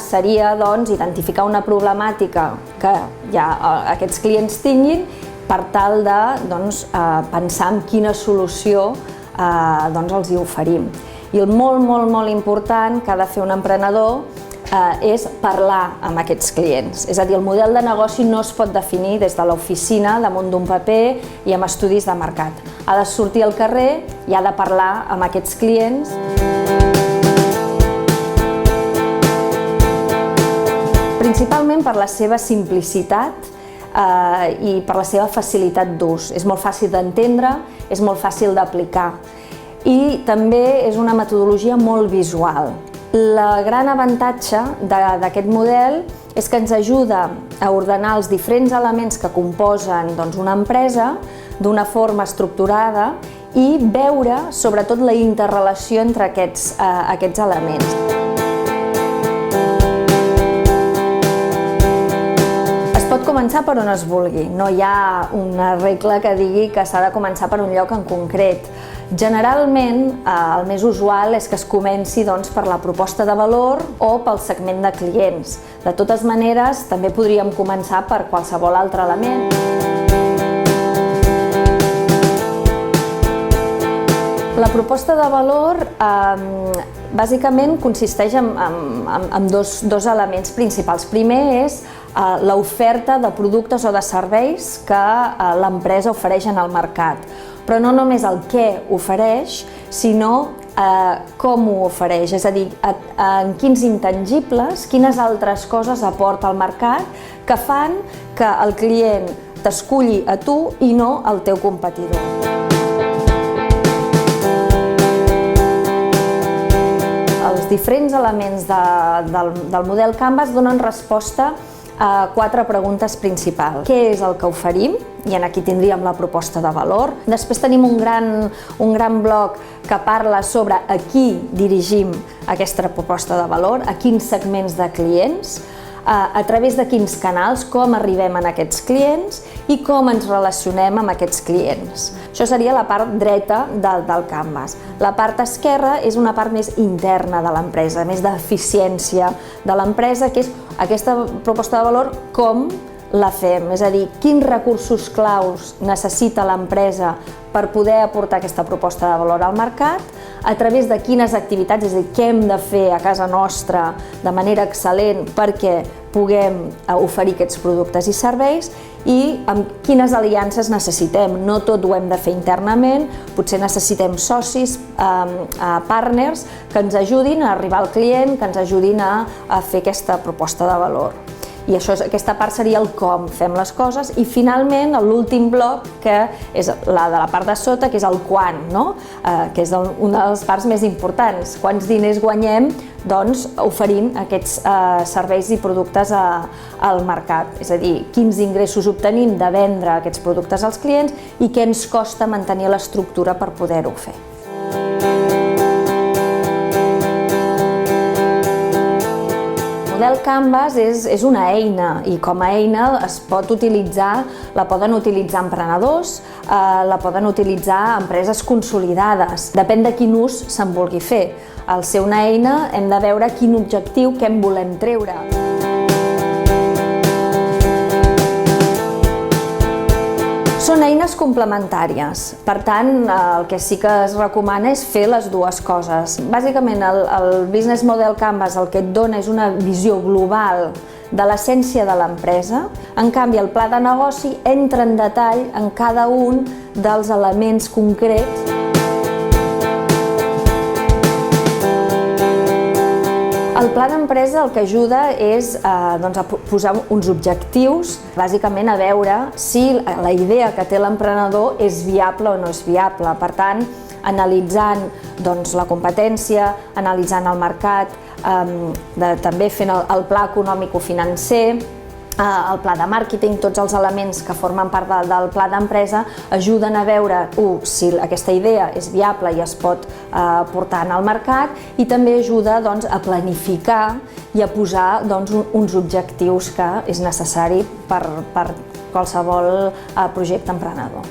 pas seria doncs, identificar una problemàtica que ja aquests clients tinguin per tal de pensar en quina solució els hi oferim. I el molt important que ha de fer un emprenedor és parlar amb aquests clients. És a dir, el model de negoci no es pot definir des de l'oficina, damunt d'un paper i amb estudis de mercat. Ha de sortir al carrer i ha de parlar amb aquests clients. Principalment per la seva simplicitat i per la seva facilitat d'ús. És molt fàcil d'entendre, és molt fàcil d'aplicar i també és una metodologia molt visual. El gran avantatge d'aquest model és que ens ajuda a ordenar els diferents elements que composen una empresa d'una forma estructurada i veure sobretot la interrelació entre aquests elements. Es pot començar per on es vulgui, no hi ha una regla que digui que s'ha de començar per un lloc en concret. Generalment, el més usual és que es comenci per la proposta de valor o pel segment de clients. De totes maneres, també podríem començar per qualsevol altre element. La proposta de valor bàsicament consisteix en dos elements principals. Primer és l'oferta de productes o de serveis que l'empresa ofereix en el mercat. Però no només el què ofereix, sinó com ho ofereix, és a dir, en quins intangibles, quines altres coses aporta al mercat que fan que el client t'esculli a tu i no al teu competidor. Els diferents elements del model Canvas donen resposta a 4 preguntes principals. Què és el que oferim? I aquí tindríem la proposta de valor. Després tenim un gran bloc que parla sobre a qui dirigim aquesta proposta de valor, a quins segments de clients, a través de quins canals, com arribem a aquests clients i com ens relacionem amb aquests clients. Això seria la part dreta del Canvas. La part esquerra és una part més interna de l'empresa, més d'eficiència de l'empresa, que és aquesta proposta de valor, com la fem, és a dir, quins recursos claus necessita l'empresa per poder aportar aquesta proposta de valor al mercat, a través de quines activitats, és a dir, què hem de fer a casa nostra de manera excel·lent perquè puguem oferir aquests productes i serveis i amb quines aliances necessitem. No tot ho hem de fer internament, potser necessitem socis, partners que ens ajudin a arribar al client, que ens ajudin a fer aquesta proposta de valor. I aquesta part seria el com fem les coses i finalment l'últim bloc, que és la de la part de sota, que és el quan, que és una de les parts més importants. Quants diners guanyem oferint aquests serveis i productes al mercat, és a dir, quins ingressos obtenim de vendre aquests productes als clients i què ens costa mantenir l'estructura per poder-ho fer. El model Canvas és una eina i com a eina es pot utilitzar, la poden utilitzar emprenedors, la poden utilitzar empreses consolidades, depèn de quin ús se'n vulgui fer. Al ser una eina hem de veure quin objectiu, què en volem treure. Són eines complementàries, per tant, el que sí que es recomana és fer les dues coses. Bàsicament, el Business Model Canvas el que et dona és una visió global de l'essència de l'empresa, en canvi el pla de negoci entra en detall en cada un dels elements concrets. El pla d'empresa el que ajuda és a posar uns objectius, bàsicament a veure si la idea que té l'emprenedor és viable o no és viable. Per tant, analitzant la competència, analitzant el mercat, també fent el pla econòmico-financer, el pla de màrqueting, tots els elements que formen part del pla d'empresa ajuden a veure si aquesta idea és viable i es pot portar al mercat i també ajuda a planificar i a posar uns objectius que és necessari per qualsevol projecte emprenedor.